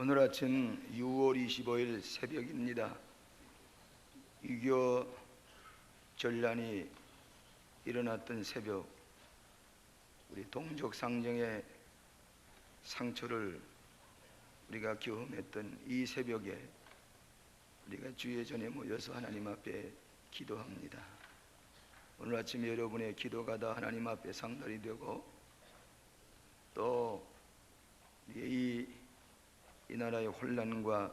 오늘 아침 6월 25일 새벽입니다. 유교 전란이 일어났던 새벽, 우리 동족 상정의 상처를 우리가 경험했던 이 새벽에 우리가 주의 전에 모여서 하나님 앞에 기도합니다. 오늘 아침 여러분의 기도가 다 하나님 앞에 상달이 되고, 또 이 나라의 혼란과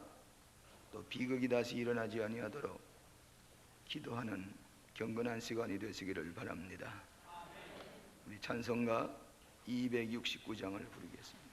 또 비극이 다시 일어나지 아니하도록 기도하는 경건한 시간이 되시기를 바랍니다. 우리 찬송가 269장을 부르겠습니다.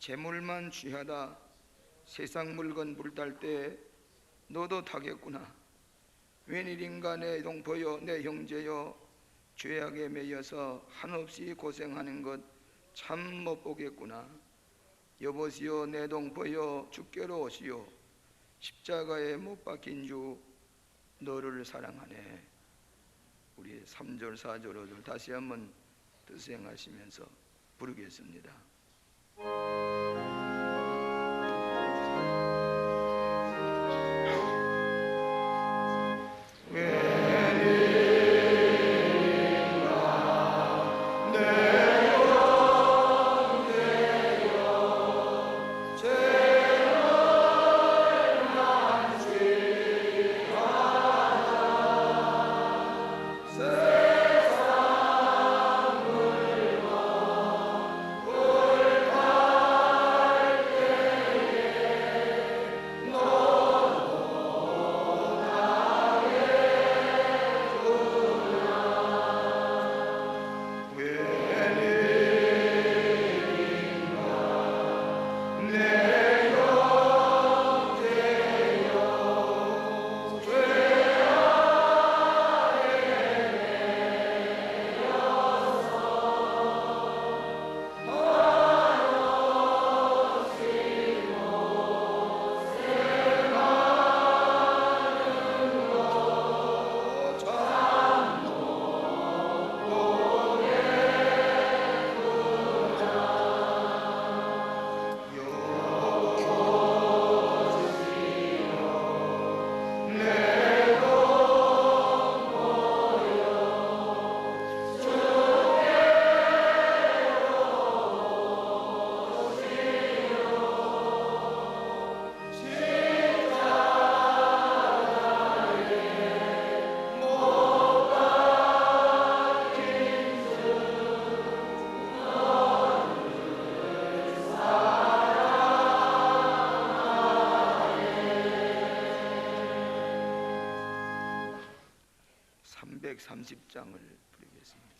재물만 취하다 세상 물건 불탈 때 너도 타겠구나. 웬일인가 내 동포여 내 형제여, 죄악에 매여서 한없이 고생하는 것 참 못 보겠구나. 여보시오 내 동포여 주께로 오시오. 십자가에 못 박힌 주 너를 사랑하네. 우리 3절 4절을 다시 한번 드생하시면서 부르겠습니다. 130장을 부르겠습니다.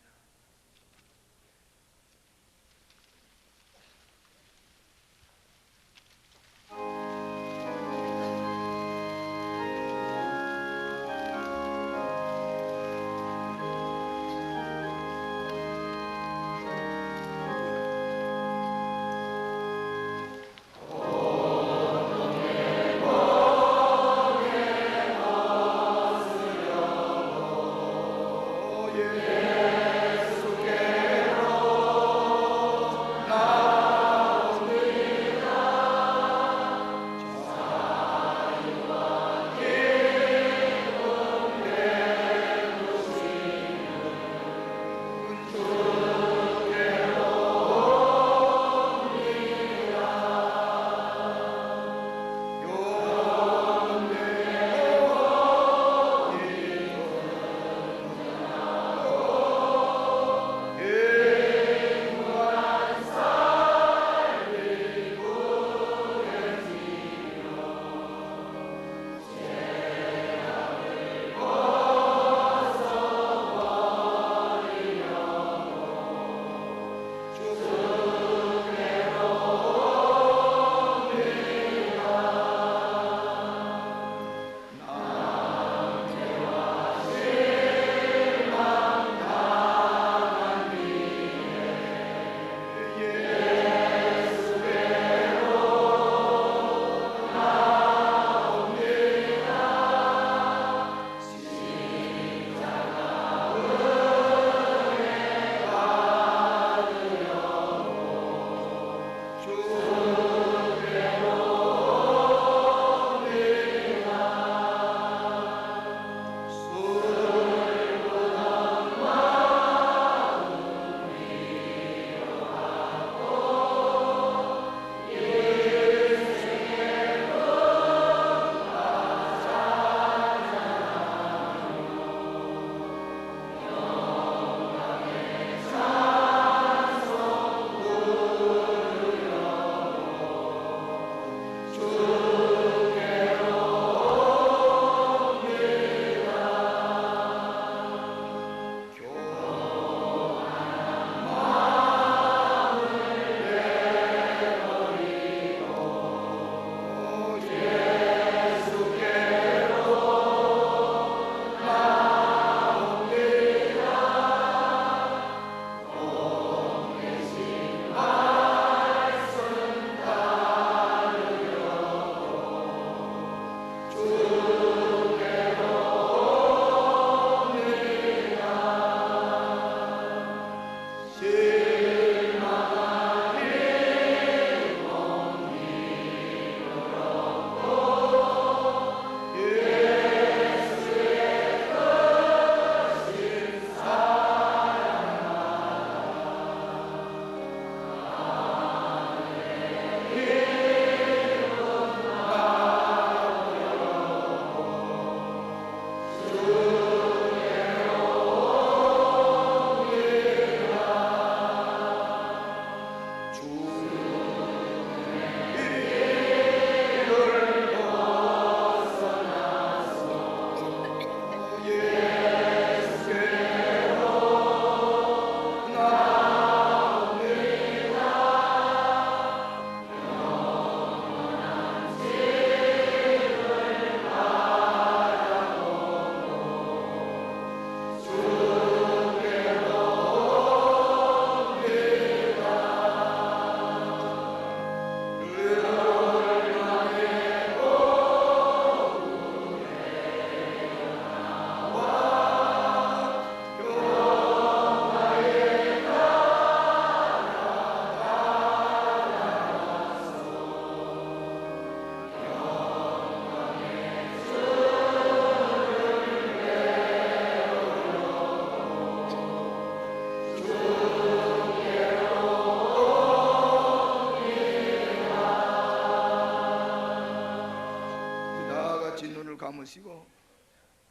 감으시고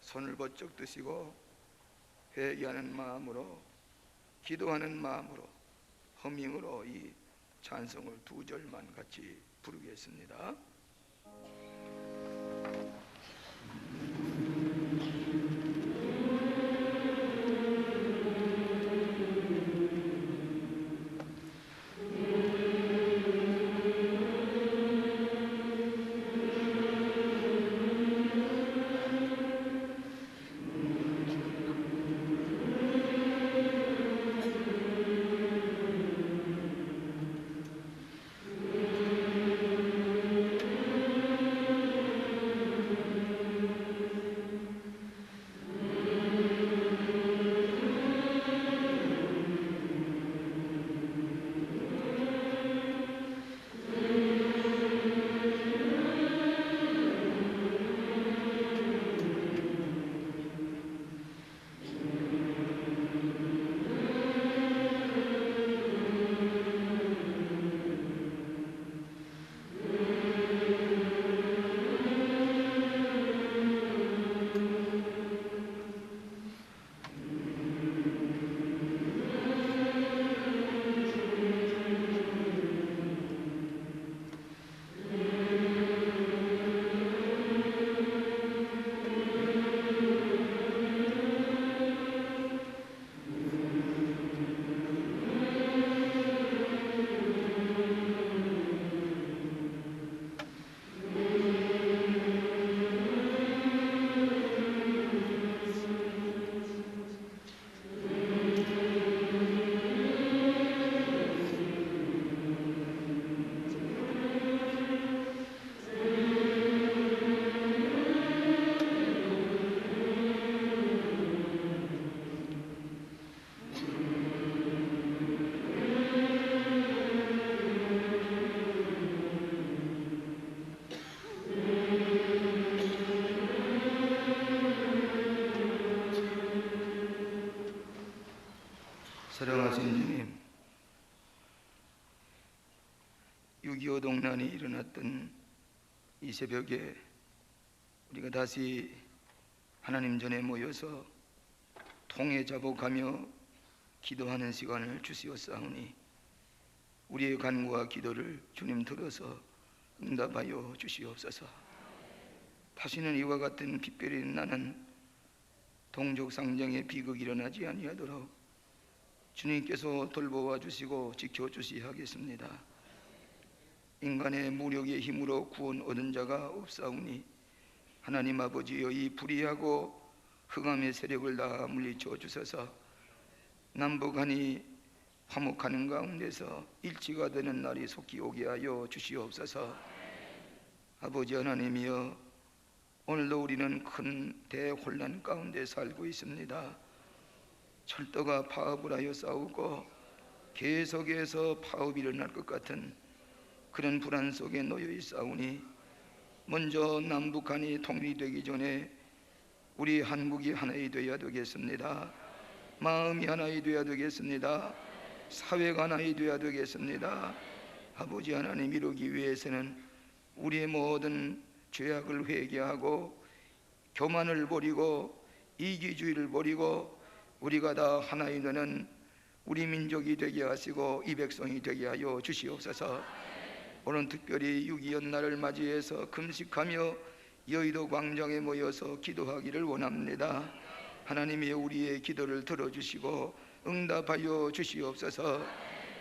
손을 번쩍 드시고 회개하는 마음으로, 기도하는 마음으로, 허밍으로 이 찬송을 두 절만 같이 부르겠습니다. 사랑하신 주님, 6.25 동란이 일어났던 이 새벽에 우리가 다시 하나님 전에 모여서 통에 자복하며 기도하는 시간을 주시옵사오니 우리의 간구와 기도를 주님 들어서 응답하여 주시옵소서. 다시는 이와 같은 빛별이 나는 동족상정의 비극이 일어나지 아니하도록 주님께서 돌보아 주시고 지켜주시야 하겠습니다. 인간의 무력의 힘으로 구원 얻은 자가 없사오니 하나님 아버지여, 이 불의하고 흑암의 세력을 다 물리쳐 주셔서 남북한이 화목하는 가운데서 일치가 되는 날이 속히 오게 하여 주시옵소서. 아버지 하나님이여, 오늘도 우리는 큰 대혼란 가운데 살고 있습니다. 철도가 파업을 하여 싸우고 계속해서 파업이 일어날 것 같은 그런 불안 속에 놓여 있사오니 먼저 남북한이 통일이 되기 전에 우리 한국이 하나이 되어야 되겠습니다. 마음이 하나이 되어야 되겠습니다. 사회가 하나이 되어야 되겠습니다. 아버지 하나님, 이루기 위해서는 우리의 모든 죄악을 회개하고 교만을 버리고 이기주의를 버리고 우리가 다 하나이 되는 우리 민족이 되게 하시고 이 백성이 되게 하여 주시옵소서. 오늘 특별히 6.25 연날을 맞이해서 금식하며 여의도 광장에 모여서 기도하기를 원합니다. 하나님이 우리의 기도를 들어주시고 응답하여 주시옵소서.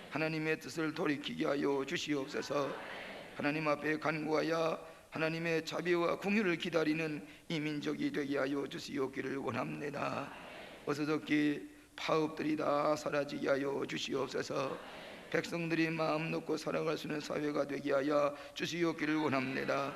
하나님의 뜻을 돌이키게 하여 주시옵소서. 하나님 앞에 간구하여 하나님의 자비와 긍휼을 기다리는 이 민족이 되게 하여 주시옵기를 원합니다. 어서적히 파업들이 다 사라지게 하여 주시옵소서. 백성들이 마음 놓고 살아갈 수 있는 사회가 되게 하여 주시옵기를 원합니다.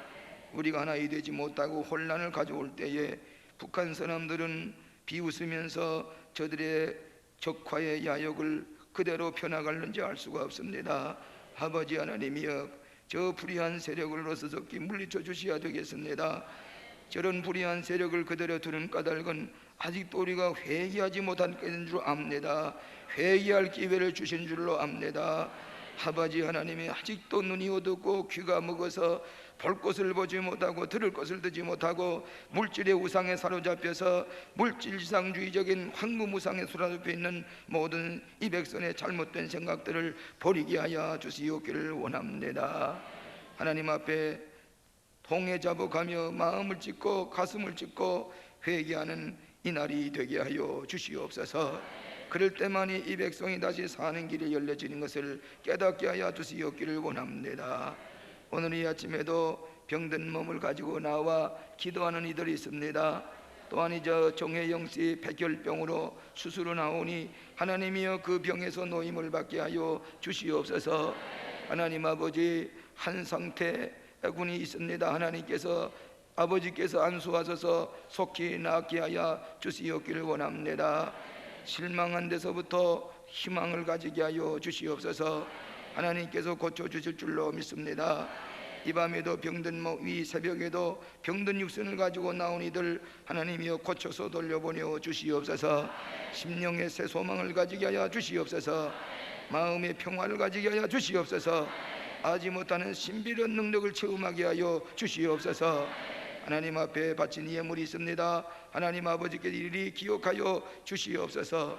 우리가 하나이 되지 못하고 혼란을 가져올 때에 북한 사람들은 비웃으면서 저들의 적화의 야욕을 그대로 펴나갈는지 알 수가 없습니다. 아버지 하나님이여, 저 불의한 세력을 어서적히 물리쳐 주셔야 되겠습니다. 저런 불의한 세력을 그대로 두는 까닭은 아직도 우리가 회개하지 못한 줄 압니다. 회개할 기회를 주신 줄로 압니다. 아버지 하나님이 아직도 눈이 어둡고 귀가 먹어서 볼 것을 보지 못하고 들을 것을 듣지 못하고 물질의 우상에 사로잡혀서 물질지상주의적인 황금우상에 사로잡혀 있는 모든 이 백성의 잘못된 생각들을 버리게 하여 주시옵기를 원합니다. 하나님 앞에 통에 자복하며 마음을 찢고 가슴을 찢고 회개하는 이 날이 되게 하여 주시옵소서. 그럴 때만이 이 백성이 다시 사는 길이 열려지는 것을 깨닫게 하여 주시옵기를 원합니다. 오늘 이 아침에도 병든 몸을 가지고 나와 기도하는 이들이 있습니다. 또한 이제 정혜영 씨 백혈병으로 수술을 나오니 하나님이여, 그 병에서 노임을 받게 하여 주시옵소서. 하나님 아버지, 한 상태 군이 있습니다. 하나님께서 아버지께서 안수하셔서 속히 낫게 하여 주시옵기를 원합니다. 실망한 데서부터 희망을 가지게 하여 주시옵소서. 하나님께서 고쳐주실 줄로 믿습니다. 이 밤에도 병든 몸, 이 새벽에도 병든 육신을 가지고 나온 이들 하나님이여 고쳐서 돌려보내 주시옵소서. 심령의 새 소망을 가지게 하여 주시옵소서. 마음의 평화를 가지게 하여 주시옵소서. 아지 못하는 신비로운 능력을 체험하게 하여 주시옵소서. 하나님 앞에 바친 예물이 있습니다. 하나님 아버지께서 이리 기억하여 주시옵소서.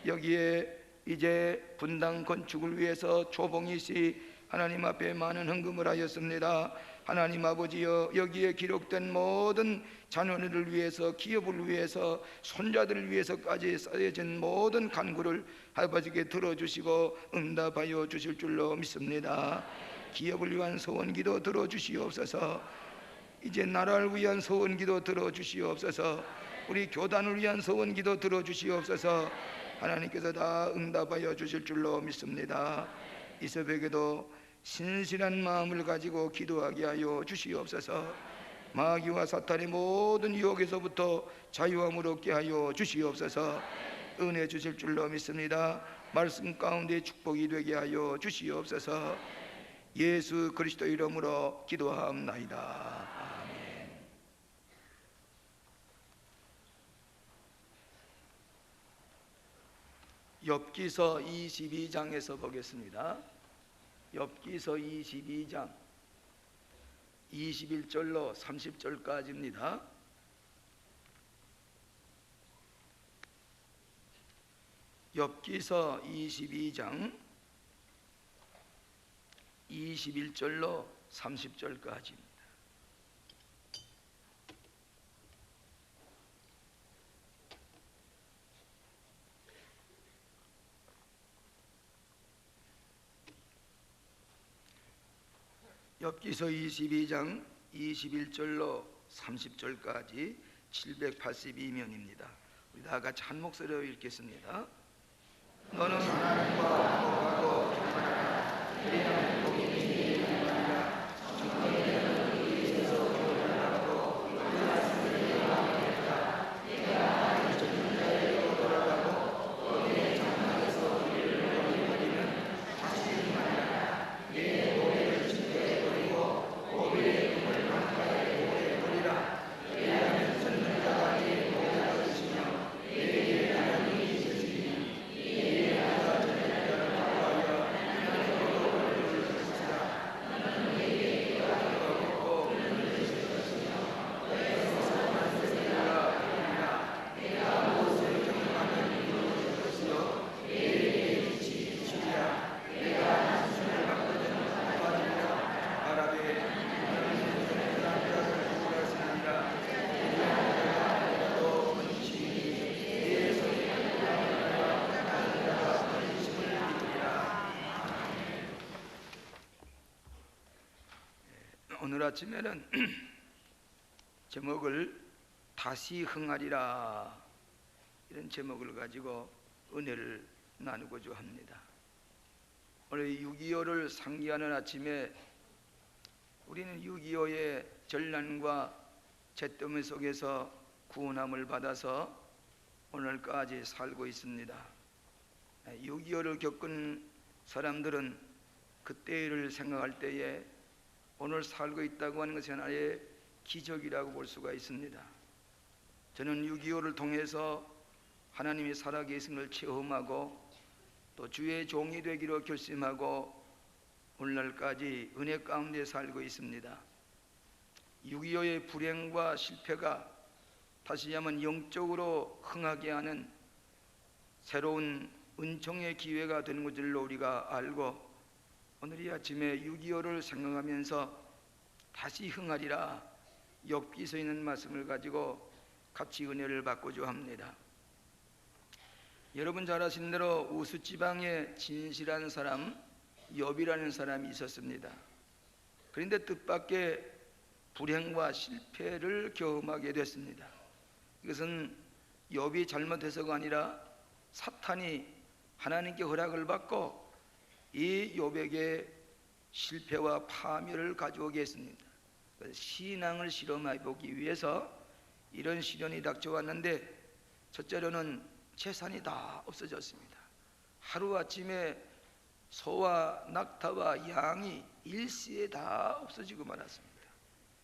여기에 이제 분당 건축을 위해서 조봉희 씨 하나님 앞에 많은 헌금을 하였습니다. 하나님 아버지여, 여기에 기록된 모든 자녀들을 위해서, 기업을 위해서, 손자들을 위해서까지 쌓여진 모든 간구를 아버지께 들어주시고 응답하여 주실 줄로 믿습니다. 기업을 위한 소원기도 들어주시옵소서. 이제 나라를 위한 소원기도 들어주시옵소서. 우리 교단을 위한 소원기도 들어주시옵소서. 하나님께서 다 응답하여 주실 줄로 믿습니다. 이 새벽에도 신실한 마음을 가지고 기도하게 하여 주시옵소서. 마귀와 사탄의 모든 유혹에서부터 자유함을 얻게 하여 주시옵소서. 은혜 주실 줄로 믿습니다. 말씀 가운데 축복이 되게 하여 주시옵소서. 예수 그리스도 이름으로 기도하옵나이다. 욥기서 22장에서 보겠습니다. 욥기서 22장 21절로 30절까지입니다. 욥기서 22장 21절로 30절까지입니다. 욥기서 22장 21절로 30절까지 782면입니다. 우리 다 같이 한 목소리로 읽겠습니다. 너는 하나님과 복하고 충만하라. 그리하면 복이 네게 임하리라. 정의는 의에서 돌아가고 의를 하겠다. 내가 하나님 전자에게 돌아가고 너의 장막에서 우리를 버리면 다시 임하리라. 내 고개를 침대에 버리고 고기의 꿈을 강가에 고개 버리라. 왜냐하면 전는 자가 네 고개를 드시며 내게 하나님이 있으시니 이에 나가 전는 자를 구하여 하나님으로 고개를 드시라. 너는 내게 기도하고 그는 드실 것이며 너에서 만세가 되리라. 내가 무엇을 경험하면 이루어질 것이요 내게 빛이 비추리라. 내가 한숨을 받거든 도와주리라. 아랍에 너는 전는 자를 구하시니라. 우리나라도 번식이니 내 손에 하는 자가 번식을 이루리라. 오늘 아침에는 제목을 다시 흥하리라, 이런 제목을 가지고 은혜를 나누고자 합니다. 오늘 6.25를 상기하는 아침에 우리는 6.25의 전난과 잿더미 속에서 구원함을 받아서 오늘까지 살고 있습니다. 6.25를 겪은 사람들은 그때를 생각할 때에 오늘 살고 있다고 하는 것이 하나의 기적이라고 볼 수가 있습니다. 저는 6.25를 통해서 하나님이 살아계심을 체험하고 또 주의 종이 되기로 결심하고 오늘날까지 은혜 가운데 살고 있습니다. 6.25의 불행과 실패가 다시 한번 영적으로 흥하게 하는 새로운 은총의 기회가 되는 것을 우리가 알고 오늘 이 아침에 6.25를 생각하면서 다시 흥하리라, 욥기서에 있는 말씀을 가지고 같이 은혜를 받고자 합니다. 여러분 잘 아시는 대로 우스지방에 진실한 사람 욥이라는 사람이 있었습니다. 그런데 뜻밖의 불행과 실패를 경험하게 됐습니다. 이것은 욥이 잘못해서가 아니라 사탄이 하나님께 허락을 받고 이 욥에게 실패와 파멸을 가져오게 했습니다. 신앙을 실험해 보기 위해서 이런 시련이 닥쳐왔는데, 첫째로는 재산이 다 없어졌습니다. 하루아침에 소와 낙타와 양이 일시에 다 없어지고 말았습니다.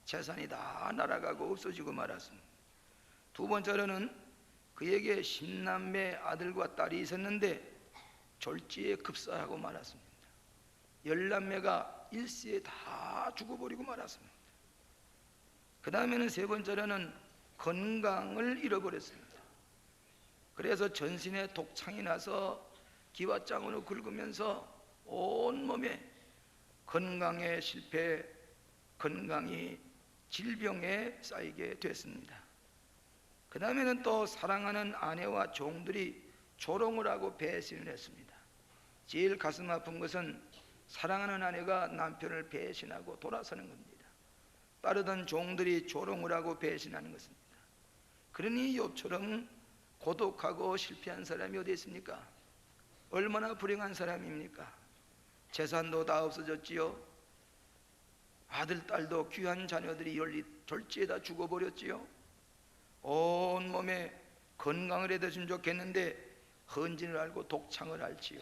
재산이 다 날아가고 없어지고 말았습니다. 두 번째로는 그에게 10남매 아들과 딸이 있었는데 졸지에 급사하고 말았습니다. 10남매가 일시에 다 죽어버리고 말았습니다. 그 다음에는 세 번째로는 건강을 잃어버렸습니다. 그래서 전신에 독창이 나서 기와장으로 긁으면서 온몸에 건강의 실패, 건강이 질병에 쌓이게 됐습니다. 그 다음에는 또 사랑하는 아내와 종들이 조롱을 하고 배신을 했습니다. 제일 가슴 아픈 것은 사랑하는 아내가 남편을 배신하고 돌아서는 겁니다. 따르던 종들이 조롱을 하고 배신하는 것입니다. 그러니 욥처럼 고독하고 실패한 사람이 어디 있습니까? 얼마나 불행한 사람입니까? 재산도 다 없어졌지요. 아들, 딸도 귀한 자녀들이 졸지에 다 죽어버렸지요. 온몸에 건강을 해줬으면 좋겠는데 헌진을 알고 독창을 앓지요.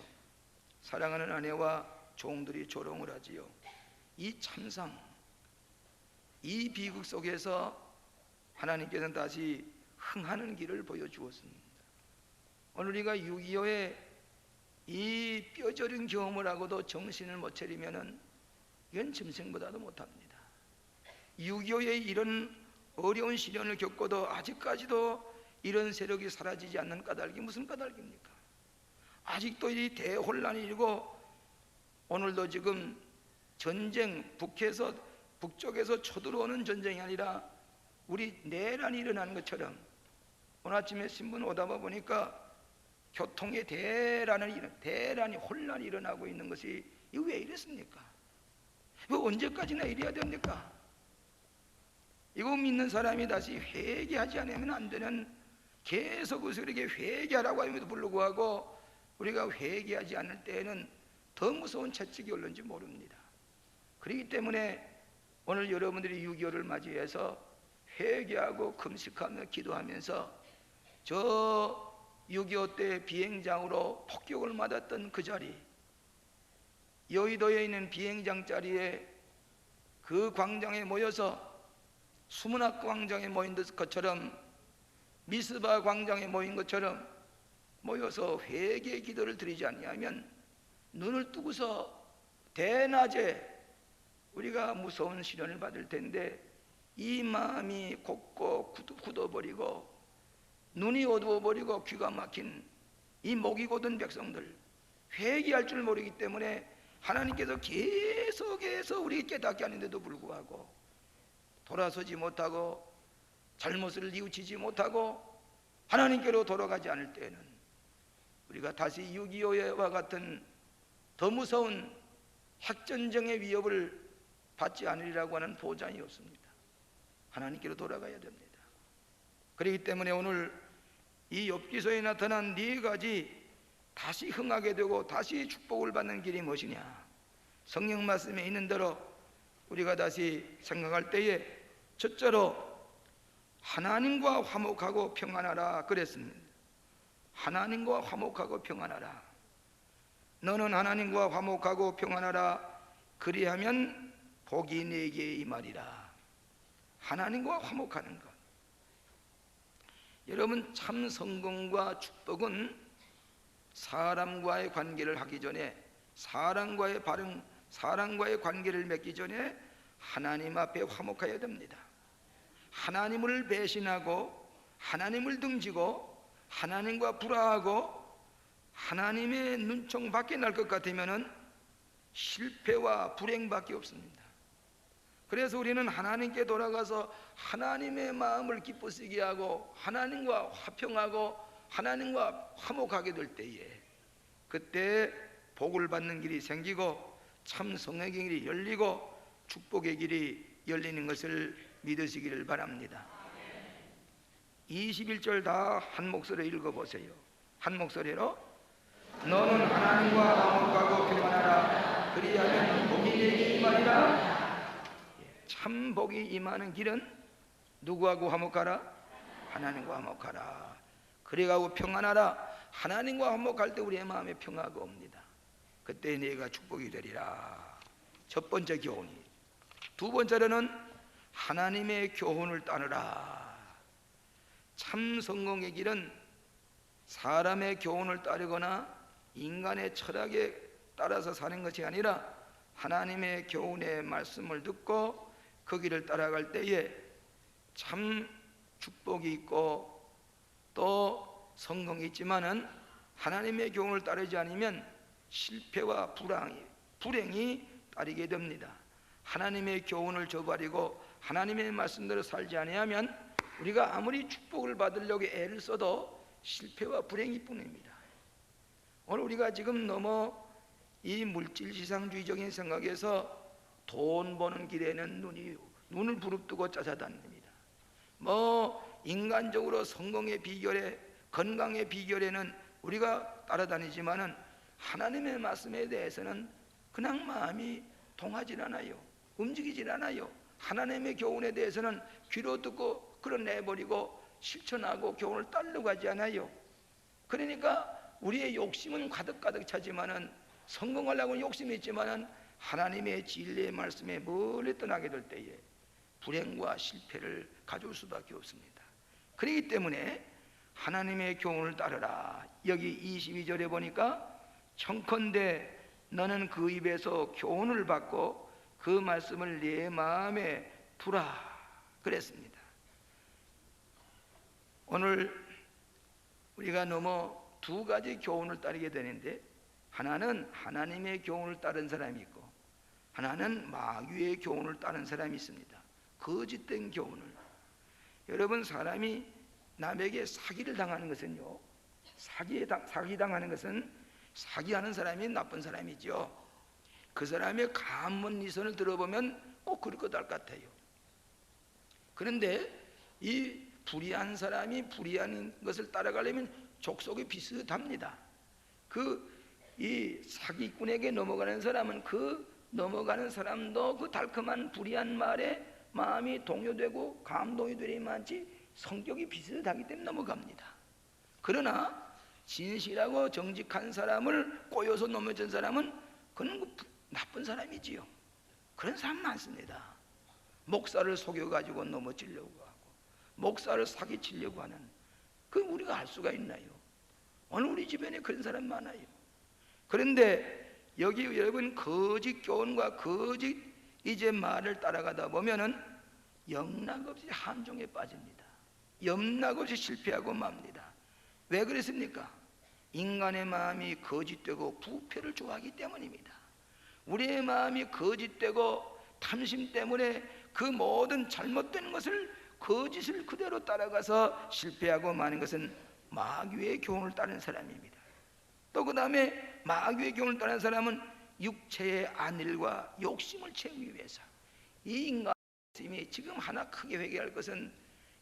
사랑하는 아내와 종들이 조롱을 하지요. 이 참상, 이 비극 속에서 하나님께서는 다시 흥하는 길을 보여주었습니다. 오늘 우리가 6.25의 이 뼈저린 경험을 하고도 정신을 못 차리면은 이건 짐승보다도 못합니다. 6.25의 이런 어려운 시련을 겪고도 아직까지도 이런 세력이 사라지지 않는 까닭이 무슨 까닭입니까? 아직도 이 대혼란이 일고 오늘도 지금 전쟁, 북쪽에서 쳐들어오는 전쟁이 아니라 우리 내란이 일어나는 것처럼, 오늘 아침에 신문 오다 보니까 교통의 대란이 혼란이 일어나고 있는 것이 이거 왜 이랬습니까? 이거 언제까지나 이래야 됩니까? 이거 믿는 사람이 다시 회개하지 않으면 안 되는, 계속 우리에게 회개하라고 함에도 불구하고 우리가 회개하지 않을 때에는 더 무서운 채찍이 올는지 모릅니다. 그렇기 때문에 오늘 여러분들이 6.25를 맞이해서 회개하고 금식하며 기도하면서 저 6.25 때 비행장으로 폭격을 맞았던 그 자리, 여의도에 있는 비행장 자리에 그 광장에 모여서 수문학 광장에 모인 것처럼, 미스바 광장에 모인 것처럼 모여서 회개 기도를 드리지 않냐면 눈을 뜨고서 대낮에 우리가 무서운 시련을 받을 텐데 이 마음이 곱고 굳어버리고 눈이 어두워버리고 귀가 막힌 이 목이 곧은 백성들, 회개할 줄 모르기 때문에 하나님께서 계속해서 우리 깨닫게 하는데도 불구하고 돌아서지 못하고 잘못을 뉘우치지 못하고 하나님께로 돌아가지 않을 때에는 우리가 다시 6.25와 같은 더 무서운 핵전쟁의 위협을 받지 않으리라고 하는 보장이 없습니다. 하나님께로 돌아가야 됩니다. 그렇기 때문에 오늘 이 욥기서에 나타난 네 가지 다시 흥하게 되고 다시 축복을 받는 길이 무엇이냐? 성령 말씀에 있는 대로 우리가 다시 생각할 때에 첫째로 하나님과 화목하고 평안하라 그랬습니다. 하나님과 화목하고 평안하라. 너는 하나님과 화목하고 평안하라. 그리하면 복이 네게 임하리라. 하나님과 화목하는 것. 여러분, 참 성공과 축복은 사람과의 관계를 하기 전에, 사람과의 관계를 맺기 전에 하나님 앞에 화목해야 됩니다. 하나님을 배신하고 하나님을 등지고 하나님과 불화하고 하나님의 눈총 밖에 날 것 같으면 실패와 불행밖에 없습니다. 그래서 우리는 하나님께 돌아가서 하나님의 마음을 기쁘시게 하고 하나님과 화평하고 하나님과 화목하게 될 때에 그때 복을 받는 길이 생기고 참 성의 길이 열리고 축복의 길이 열리는 것을 믿으시기를 바랍니다. 21절 다 한 목소리로 읽어보세요. 한 목소리로 너는 하나님과 화목하고 평안하라. 그리하면 복이 내게 임하리라. 참 복이 임하는 길은 누구하고 화목하라? 하나님과 화목하라. 그래가고 평안하라. 하나님과 화목할 때 우리의 마음에 평화가 옵니다. 그때 내가 축복이 되리라. 첫 번째 교훈이. 두 번째로는 하나님의 교훈을 따르라. 참 성공의 길은 사람의 교훈을 따르거나 인간의 철학에 따라서 사는 것이 아니라 하나님의 교훈의 말씀을 듣고 그 길을 따라갈 때에 참 축복이 있고 또 성공이 있지만은 하나님의 교훈을 따르지 않으면 실패와 불행이 따르게 됩니다. 하나님의 교훈을 저버리고 하나님의 말씀대로 살지 아니하면 우리가 아무리 축복을 받으려고 애를 써도 실패와 불행이 뿐입니다. 오늘 우리가 지금 너무 이 물질지상주의적인 생각에서 돈 버는 길에는 눈을 부릅뜨고 찾아다닙니다. 인간적으로 성공의 비결에, 건강의 비결에는 우리가 따라다니지만은 하나님의 말씀에 대해서는 그냥 마음이 통하질 않아요. 움직이질 않아요. 하나님의 교훈에 대해서는 귀로 듣고 끌어내버리고 실천하고 교훈을 따르려고 하지 않아요. 그러니까 우리의 욕심은 가득가득 차지만은, 성공하려고 욕심이 있지만은 하나님의 진리의 말씀에 멀리 떠나게 될 때에 불행과 실패를 가져올 수밖에 없습니다. 그렇기 때문에 하나님의 교훈을 따르라. 여기 22절에 보니까 청컨대 너는 그 입에서 교훈을 받고 그 말씀을 네 마음에 두라 그랬습니다. 오늘 우리가 너무 두 가지 교훈을 따르게 되는데, 하나는 하나님의 교훈을 따른 사람이 있고 하나는 마귀의 교훈을 따른 사람이 있습니다. 거짓된 교훈을. 여러분, 사람이 남에게 사기를 당하는 것은요, 사기당하는 것은 사기하는 사람이 나쁜 사람이죠. 그 사람의 감언 이선을 들어보면 꼭 그럴 것 같아요. 그런데 이 불의한 사람이 불의한 것을 따라가려면 족속이 비슷합니다. 이 사기꾼에게 넘어가는 사람은 그 넘어가는 사람도 그 달콤한 불의한 말에 마음이 동요되고 감동이 되리만치 성격이 비슷하기 때문에 넘어갑니다. 그러나 진실하고 정직한 사람을 꼬여서 넘어진 사람은 그는 나쁜 사람이지요. 그런 사람 많습니다. 목사를 속여가지고 넘어지려고 하고 목사를 사기치려고 하는, 그 우리가 알 수가 있나요? 오늘 우리 주변에 그런 사람 많아요. 그런데 여기 여러분, 거짓 교훈과 거짓 이제 말을 따라가다 보면은 영락없이 함정에 빠집니다. 영락없이 실패하고 맙니다. 왜 그랬습니까? 인간의 마음이 거짓되고 부패를 좋아하기 때문입니다. 우리의 마음이 거짓되고 탐심 때문에 그 모든 잘못된 것을, 거짓을 그대로 따라가서 실패하고 마는 것은 마귀의 교훈을 따르는 사람입니다. 또 그 다음에 마귀의 교훈을 따르는 사람은 육체의 안일과 욕심을 채우기 위해서, 이 인간이 지금 하나 크게 회개할 것은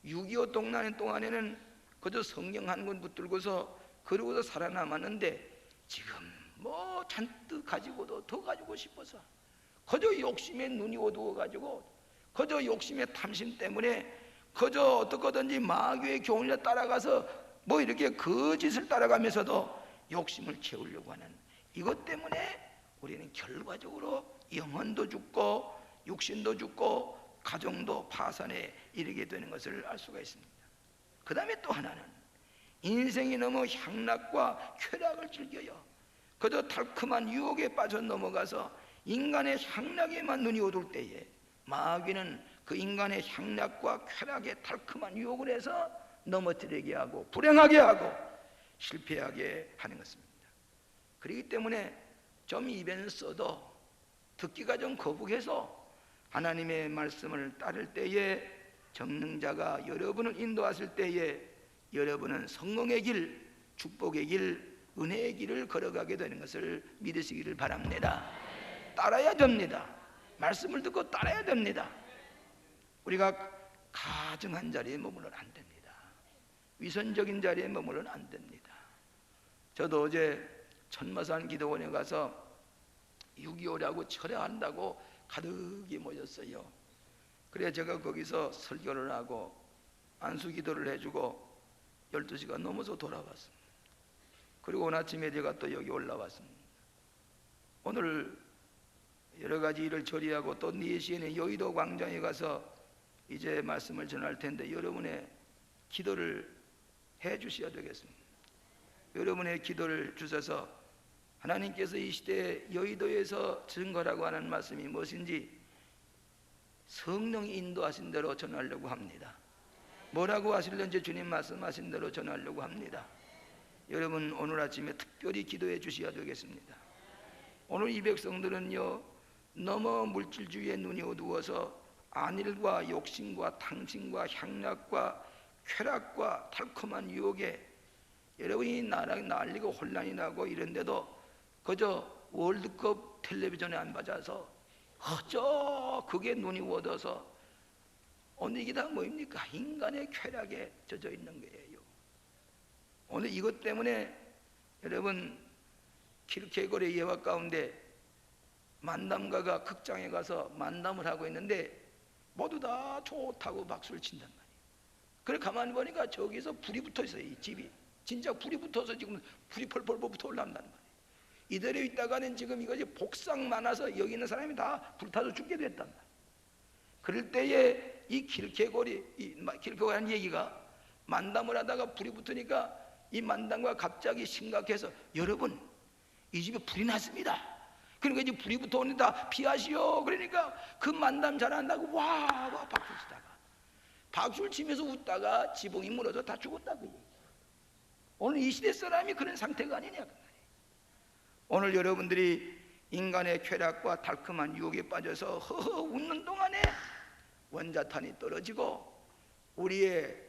6.25 동란 동안에는 그저 성경 한 권 붙들고서 그러고서 살아남았는데, 지금 뭐 잔뜩 가지고도 더 가지고 싶어서 그저 욕심에 눈이 어두워가지고 그저 욕심의 탐심 때문에 그저 어떻게든지 마귀의 교훈을 따라가서 뭐 이렇게 거짓을 따라가면서도 욕심을 채우려고 하는, 이것 때문에 우리는 결과적으로 영혼도 죽고 육신도 죽고 가정도 파산에 이르게 되는 것을 알 수가 있습니다. 그 다음에 또 하나는 인생이 너무 향락과 쾌락을 즐겨요. 그저 달콤한 유혹에 빠져 넘어가서 인간의 향락에만 눈이 어둘 때에 마귀는 그 인간의 향락과 쾌락에 달콤한 유혹을 해서 넘어뜨리게 하고 불행하게 하고 실패하게 하는 것입니다. 그렇기 때문에 좀 입에는 써도 듣기가 좀 거북해서 하나님의 말씀을 따를 때에 정능자가 여러분을 인도하실 때에 여러분은 성공의 길, 축복의 길, 은혜의 길을 걸어가게 되는 것을 믿으시기를 바랍니다. 따라야 됩니다. 말씀을 듣고 따라야 됩니다. 우리가 가증한 자리에 머물러는 안 됩니다. 위선적인 자리에 머물러는 안 됩니다. 저도 어제 천마산 기도원에 가서 6.25라고 철회한다고 가득히 모였어요. 그래야 제가 거기서 설교를 하고 안수기도를 해주고 12시가 넘어서 돌아왔습니다. 그리고 오늘 아침에 제가 또 여기 올라왔습니다. 오늘 여러 가지 일을 처리하고 또 4시에는 여의도 광장에 가서 이제 말씀을 전할 텐데 여러분의 기도를 해 주셔야 되겠습니다. 여러분의 기도를 주셔서 하나님께서 이 시대에 여의도에서 증거라고 하는 말씀이 무엇인지 성령이 인도하신 대로 전하려고 합니다. 뭐라고 하실는지 주님 말씀하신 대로 전하려고 합니다. 여러분 오늘 아침에 특별히 기도해 주셔야 되겠습니다. 오늘 이 백성들은요 너무 물질주의에 눈이 어두워서 안일과 욕심과 탕심과 향락과 쾌락과 달콤한 유혹에 여러분이 난리고 혼란이 나고 이런데도 그저 월드컵 텔레비전에 안 받아서 어쩌 그게 눈이 어두워서 오늘 이게 다 뭐입니까? 인간의 쾌락에 젖어 있는 거예요. 오늘 이것 때문에 여러분 키르케고르의 예화 가운데 만담가가 극장에 가서 만담을 하고 있는데 모두 다 좋다고 박수를 친단 말이에요. 그래 가만히 보니까 저기서 불이 붙어 있어요. 이 집이 진짜 불이 붙어서 지금 불이 펄펄 붙어 올라온단 말이에요. 이대로 있다가는 지금 이것이 복상 많아서 여기 있는 사람이 다 불타서 죽게 됐단 말이에요. 그럴 때에 이 키르케고르라는 얘기가 만담을 하다가 불이 붙으니까 이 만담과 갑자기 심각해서 여러분 이 집에 불이 났습니다. 그러니까 이제 불이 붙어오니 다 피하시오. 그러니까 그 만남 잘한다고 와 박수를 치다가, 박수를 치면서 웃다가 지붕이 무너져 다 죽었다고. 오늘 이 시대 사람이 그런 상태가 아니냐. 오늘 여러분들이 인간의 쾌락과 달콤한 유혹에 빠져서 허허 웃는 동안에 원자탄이 떨어지고 우리의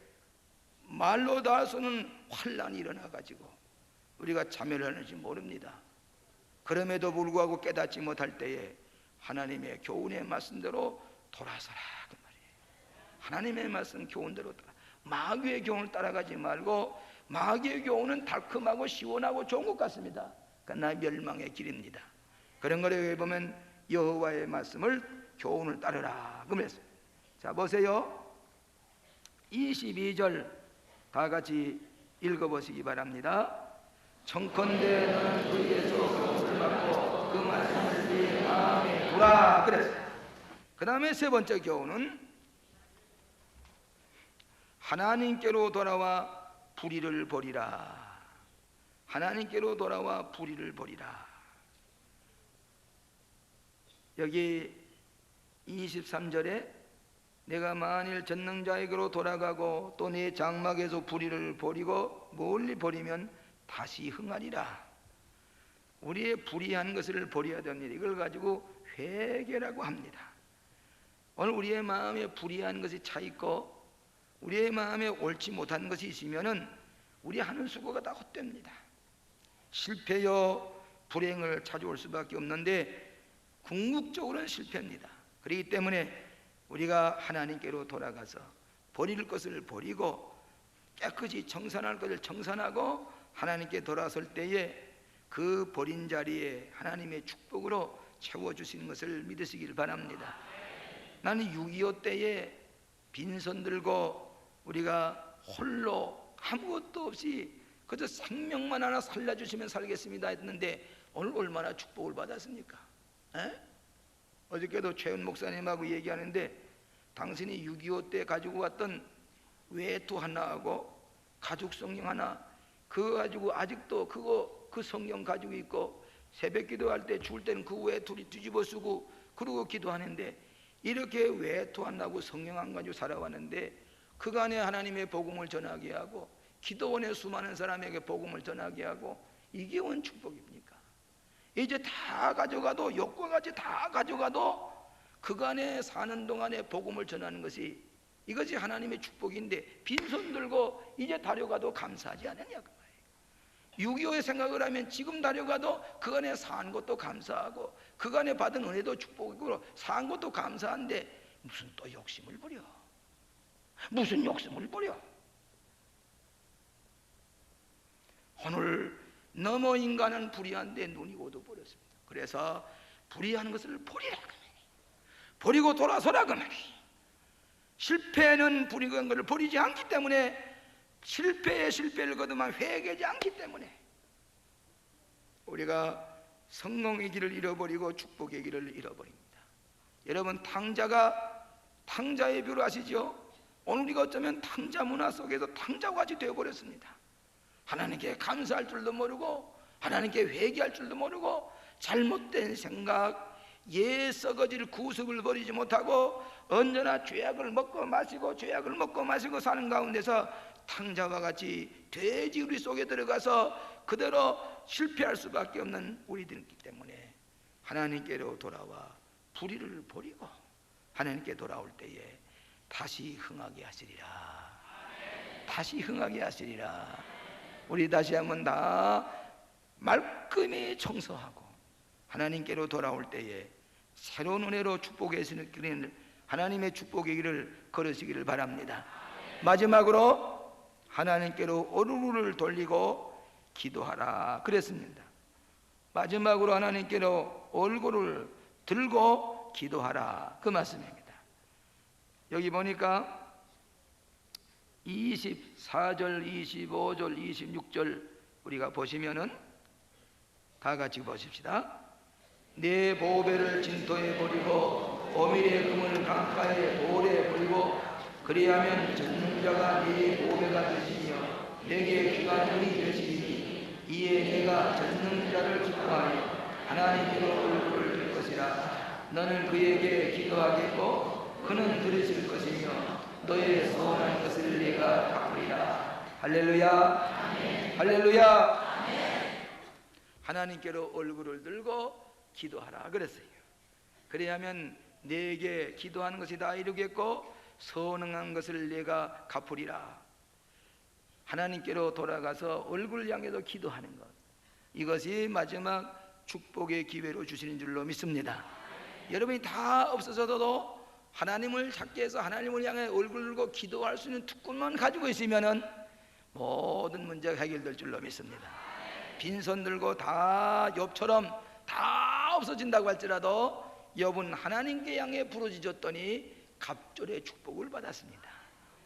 말로 다 쏘는 환란이 일어나가지고 우리가 자멸을 하는지 모릅니다. 그럼에도 불구하고 깨닫지 못할 때에 하나님의 교훈의 말씀대로 돌아서라 그 말이에요. 하나님의 말씀 교훈대로 따라, 마귀의 교훈을 따라가지 말고, 마귀의 교훈은 달콤하고 시원하고 좋은 것 같습니다. 그러나 멸망의 길입니다. 그런 거를 보면 여호와의 말씀을 교훈을 따르라 그랬어요. 자 보세요. 22절 다 같이 읽어보시기 바랍니다. 청컨대 너는 그에서 교훈을 받고 그 말씀을 네 마음에 두라 그랬어요. 그 다음에 세 번째 교훈은 하나님께로 돌아와 불의를 버리라. 하나님께로 돌아와 불의를 버리라. 여기 23절에 내가 만일 전능자에게로 돌아가고 또 내 장막에서 불의를 버리고 멀리 버리면 다시 흥하리라. 우리의 불의한 것을 버려야 됩니다. 이걸 가지고 회개라고 합니다. 오늘 우리의 마음에 불의한 것이 차 있고 우리의 마음에 옳지 못한 것이 있으면은 우리 하는 수고가 다 헛됩니다. 실패요 불행을 찾아올 수밖에 없는데 궁극적으로는 실패입니다. 그렇기 때문에 우리가 하나님께로 돌아가서 버릴 것을 버리고 깨끗이 정산할 것을 정산하고 하나님께 돌아설 때에 그 버린 자리에 하나님의 축복으로 채워주시는 것을 믿으시길 바랍니다. 나는 6.25 때에 빈손 들고 우리가 홀로 아무것도 없이 그저 생명만 하나 살려주시면 살겠습니다 했는데 오늘 얼마나 축복을 받았습니까? 에? 어저께도 최은 목사님하고 얘기하는데 당신이 6.25 때 가지고 왔던 외투 하나하고 가죽 성경 하나 그거 가지고 아직도 그 성경 가지고 있고 새벽 기도할 때 죽을 때는 그 외투를 뒤집어 쓰고 그러고 기도하는데 이렇게 외투 하나하고 성경 안 가지고 살아왔는데 그간에 하나님의 복음을 전하게 하고 기도원에 수많은 사람에게 복음을 전하게 하고 이게 원 축복입니까? 이제 다 가져가도 욕과 같이 다 가져가도 그간에 사는 동안에 복음을 전하는 것이 이것이 하나님의 축복인데 빈손 들고 이제 다려가도 감사하지 않느냐 그 말이에요. 6.25의 생각을 하면 지금 다려가도 그간에 산 것도 감사하고 그간에 받은 은혜도 축복이고 산 것도 감사한데 무슨 또 욕심을 부려? 무슨 욕심을 부려? 오늘 너무 인간은 불의한데 눈이 어두워버렸습니다. 그래서 불의한 것을 버리라 그 말이에요. 버리고 돌아서라 그 말이에요. 실패는 불의한 것을 버리지 않기 때문에 실패에 실패를 거듭한 회개하지 않기 때문에 우리가 성공의 길을 잃어버리고 축복의 길을 잃어버립니다. 여러분 탕자의 비유를 아시죠? 오늘 우리가 어쩌면 탕자 문화 속에서 탕자와 같이 되어버렸습니다. 하나님께 감사할 줄도 모르고 하나님께 회개할 줄도 모르고 잘못된 생각 썩어질 구습을 버리지 못하고 언제나 죄악을 먹고 마시고 사는 가운데서 탕자와 같이 돼지우리 속에 들어가서 그대로 실패할 수밖에 없는 우리들이기 때문에 하나님께로 돌아와 불의를 버리고 하나님께 돌아올 때에 다시 흥하게 하시리라. 다시 흥하게 하시리라. 우리 다시 한번 다 말끔히 청소하고 하나님께로 돌아올 때에 새로운 은혜로 축복의 길을 하나님의 축복의 길을 걸으시기를 바랍니다. 마지막으로 하나님께로 얼굴을 돌리고 기도하라 그랬습니다. 마지막으로 하나님께로 얼굴을 들고 기도하라 그 말씀입니다. 여기 보니까 24절, 25절, 26절 우리가 보시면은 다 같이 보십시다. 내 보배를 진토에 버리고 오밀의 금을 강가에 돌에 버리고 그리하면 전능자가 네 보배가 되시며 내게 귀한 은이 되시니 이에 내가 전능자를 기뻐하며 하나님께로 얼굴을 들 것이라. 너는 그에게 기도하겠고 그는 들으실 것이며 너의 소원한 것을 네가 갚으리라. 할렐루야. 아멘. 할렐루야. 아멘. 하나님께로 얼굴을 들고 기도하라 그랬어요. 그래야면 내게 기도하는 것이 다 이루겠고 선행한 것을 내가 갚으리라. 하나님께로 돌아가서 얼굴을 향해서 기도하는 것, 이것이 마지막 축복의 기회로 주시는 줄로 믿습니다. 여러분이 다 없어서도 하나님을 찾기 위해서 하나님을 향해 얼굴 들고 기도할 수 있는 특권만 가지고 있으면은 모든 문제가 해결될 줄로 믿습니다. 빈손 들고 다 욥처럼 다 없어진다고 할지라도 욥은 하나님께 향해 부르짖었더니 갑절의 축복을 받았습니다.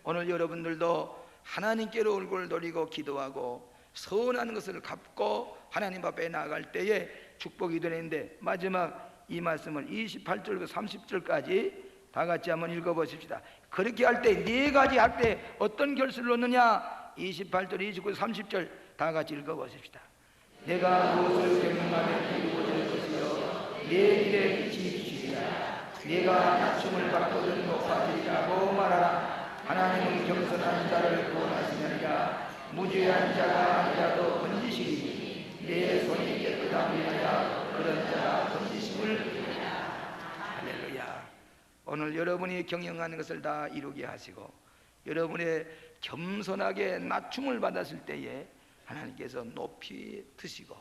오늘 여러분들도 하나님께로 얼굴을 돌리고 기도하고 서운한 것을 갚고 하나님 앞에 나아갈 때에 축복이 되는데, 마지막 이 말씀을 28절과 30절까지 다 같이 한번 읽어보십시다. 그렇게 할 때 네 가지 할 때 어떤 결실을 얻느냐? 28절, 29, 30절 다 같이 읽어보십시다. 내가 무엇을 경영하면 이루어질 것이요 내 길에 빛이 비추리라. 내가 낮춤을 받거든 높아지리라고 말하라. 하나님은 겸손한 자를 구원하시느니라. 무죄한 자가 아니라도 건지시리니 내 손이 깨끗함이라 그런 자가 건지심을 받으리라. 할렐루야. 오늘 여러분이 경영하는 것을 다 이루게 하시고 여러분의 겸손하게 낮춤을 받았을 때에 하나님께서 높이 드시고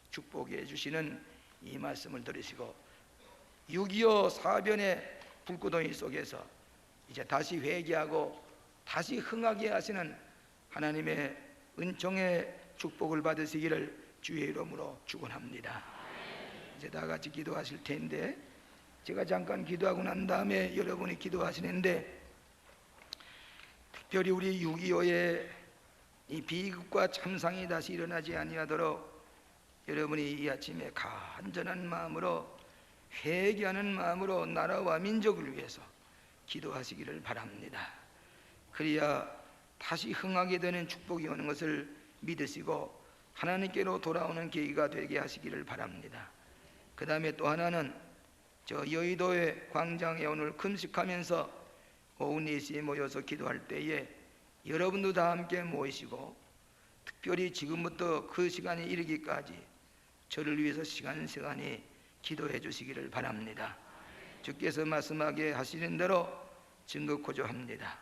축복해 주시는 이 말씀을 들으시고 6.25 사변의 불구덩이 속에서 이제 다시 회개하고 다시 흥하게 하시는 하나님의 은총의 축복을 받으시기를 주의 이름으로 축원합니다. 이제 다 같이 기도하실 텐데 제가 잠깐 기도하고 난 다음에 여러분이 기도하시는데, 특별히 우리 6.25의 이 비극과 참상이 다시 일어나지 아니하도록 여러분이 이 아침에 간절한 마음으로 회개하는 마음으로 나라와 민족을 위해서 기도하시기를 바랍니다. 그래야 다시 흥하게 되는 축복이 오는 것을 믿으시고 하나님께로 돌아오는 계기가 되게 하시기를 바랍니다. 그 다음에 또 하나는 저 여의도의 광장에 오늘 금식하면서 오후 4시에 모여서 기도할 때에 여러분도 다 함께 모이시고 특별히 지금부터 그 시간이 이르기까지 저를 위해서 시간이 기도해 주시기를 바랍니다. 주께서 말씀하게 하시는 대로 증거코조 합니다.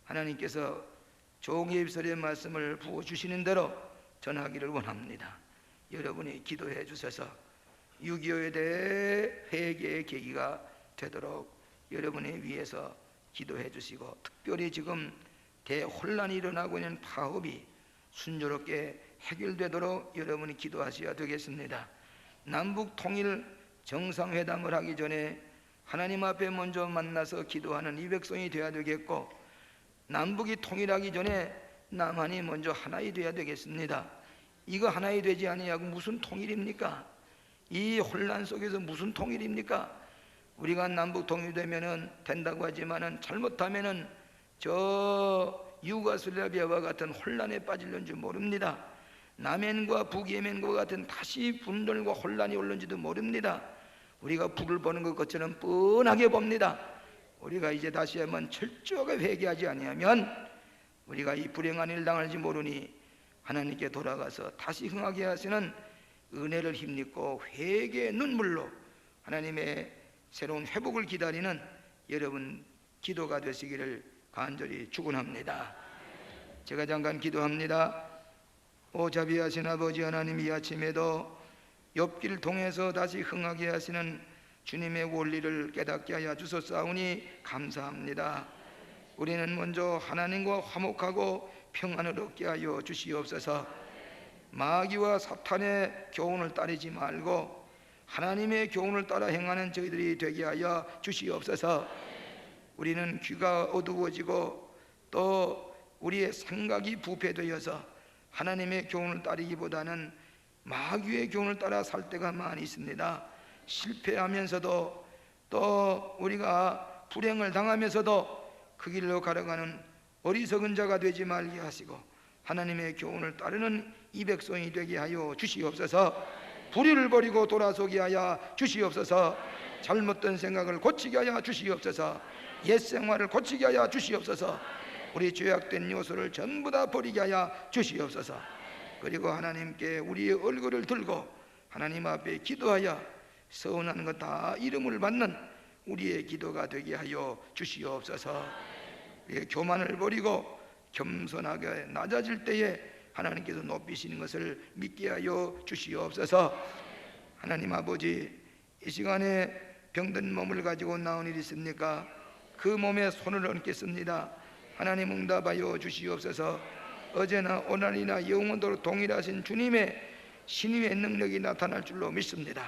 하나님께서 종의 입술의 말씀을 부어주시는 대로 전하기를 원합니다. 여러분이 기도해 주셔서 6.25에 대해 회개의 계기가 되도록 여러분이 위해서 기도해 주시고, 특별히 지금 대혼란이 일어나고 있는 파업이 순조롭게 해결되도록 여러분이 기도하셔야 되겠습니다. 남북 통일 정상회담을 하기 전에 하나님 앞에 먼저 만나서 기도하는 이 백성이 되어야 되겠고, 남북이 통일하기 전에 남한이 먼저 하나이 되어야 되겠습니다. 이거 하나이 되지 아니하고 무슨 통일입니까? 이 혼란 속에서 무슨 통일입니까? 우리가 남북 통일되면은 된다고 하지만은 잘못하면은 저 유고슬라비아와 같은 혼란에 빠질는지 모릅니다. 남해안과 북예멘과 같은 다시 분열과 혼란이 올는지도 모릅니다. 우리가 불을 보는 것처럼 뻔하게 봅니다. 우리가 이제 다시 한번 철저하게 회개하지 아니하면 우리가 이 불행한 일 당할지 모르니 하나님께 돌아가서 다시 흥하게 하시는 은혜를 힘입고 회개의 눈물로 하나님의 새로운 회복을 기다리는 여러분 기도가 되시기를 간절히 축원합니다. 제가 잠깐 기도합니다. 오 자비하신 아버지 하나님, 이 아침에도 욥기를 통해서 다시 흥하게 하시는 주님의 원리를 깨닫게 하여 주셨사오니 감사합니다. 우리는 먼저 하나님과 화목하고 평안을 얻게 하여 주시옵소서. 마귀와 사탄의 교훈을 따르지 말고 하나님의 교훈을 따라 행하는 저희들이 되게 하여 주시옵소서. 우리는 귀가 어두워지고 또 우리의 생각이 부패되어서 하나님의 교훈을 따르기보다는 마귀의 교훈을 따라 살 때가 많이 있습니다. 실패하면서도 또 우리가 불행을 당하면서도 그 길로 걸어가는 어리석은 자가 되지 말게 하시고 하나님의 교훈을 따르는 이 백성이 되게 하여 주시옵소서. 불의를 버리고 돌아서게 하여 주시옵소서. 잘못된 생각을 고치게 하여 주시옵소서. 옛 생활을 고치게 하여 주시옵소서. 우리 죄악된 요소를 전부 다 버리게 하여 주시옵소서. 그리고 하나님께 우리의 얼굴을 들고 하나님 앞에 기도하여 서운한 것 다 이름을 받는 우리의 기도가 되게 하여 주시옵소서. 우리의 교만을 버리고 겸손하게 낮아질 때에 하나님께서 높이시는 것을 믿게 하여 주시옵소서. 하나님 아버지, 이 시간에 병든 몸을 가지고 나온 일이 있습니까? 그 몸에 손을 얹겠습니다. 하나님 응답하여 주시옵소서. 어제나 오늘이나 영원토록 동일하신 주님의 신유의 능력이 나타날 줄로 믿습니다.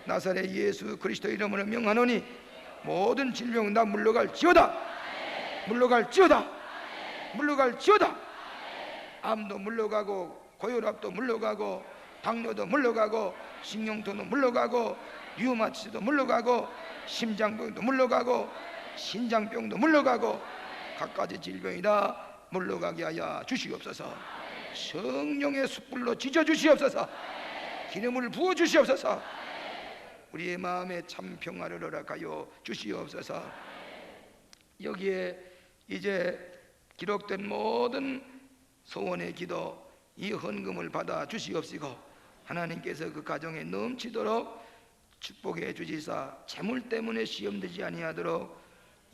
나사렛 예수 그리스도 이름으로 명하노니 모든 질병 다 물러갈지어다. 물러갈지어다. 물러갈지어다. 암도 물러가고 고혈압도 물러가고 당뇨도 물러가고 신경통도 물러가고 류마티스도 물러가고 심장병도 물러가고 신장병도 물러가고 갖가지 질병이 다 물러가게 하여 주시옵소서. 성령의 숯불로 지져 주시옵소서. 기름을 부어 주시옵소서. 우리의 마음에 참 평화를 허락하여 주시옵소서. 여기에 이제 기록된 모든 소원의 기도, 이 헌금을 받아 주시옵시고 하나님께서 그 가정에 넘치도록 축복해 주시사 재물 때문에 시험되지 아니하도록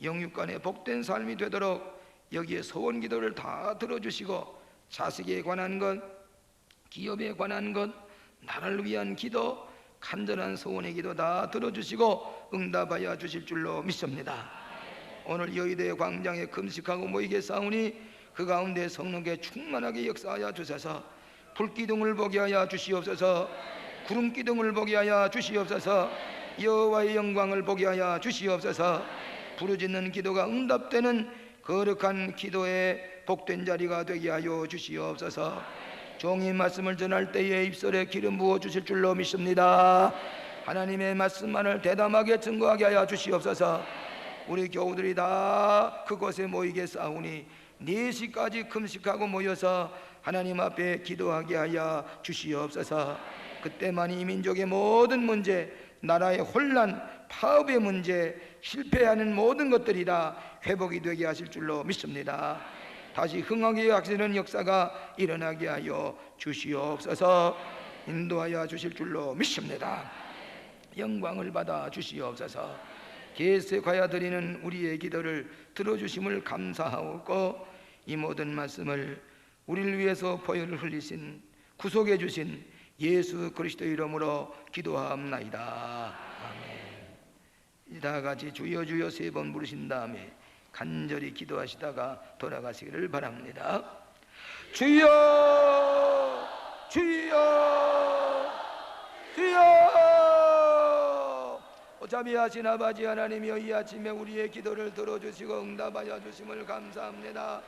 영육간에 복된 삶이 되도록 여기에 소원 기도를 다 들어주시고 자식에 관한 것, 기업에 관한 것, 나라를 위한 기도, 간절한 소원의 기도 다 들어주시고 응답하여 주실 줄로 믿습니다. 오늘 여의도 광장에 금식하고 모이게 싸우니 그 가운데 성령께 충만하게 역사하여 주셔서 불기둥을 보게 하여 주시옵소서. 구름기둥을 보게 하여 주시옵소서. 여호와의 영광을 보게 하여 주시옵소서. 부르짖는 기도가 응답되는 거룩한 기도의 복된 자리가 되게 하여 주시옵소서. 종이 말씀을 전할 때에 입술에 기름 부어 주실 줄로 믿습니다. 하나님의 말씀만을 대담하게 증거하게 하여 주시옵소서. 우리 교우들이 다 그곳에 모이게 싸우니 4시까지 금식하고 모여서 하나님 앞에 기도하게 하여 주시옵소서. 그때만 이 민족의 모든 문제, 나라의 혼란, 파업의 문제, 실패하는 모든 것들이 다 회복이 되게 하실 줄로 믿습니다. 다시 흥하게 하시는 역사가 일어나게 하여 주시옵소서. 인도하여 주실 줄로 믿습니다. 영광을 받아 주시옵소서. 계속하여 드리는 우리의 기도를 들어주심을 감사하고 이 모든 말씀을 우리를 위해서 보혈을 흘리신 구속해 주신 예수 그리스도 이름으로 기도하옵나이다. 아멘. 다 같이 주여 주여 3번 부르신 다음에 간절히 기도하시다가 돌아가시기를 바랍니다. 주여 주여 주여. 자비하신 아버지 하나님이여, 이 아침에 우리의 기도를 들어주시고 응답하여 주심을 감사합니다.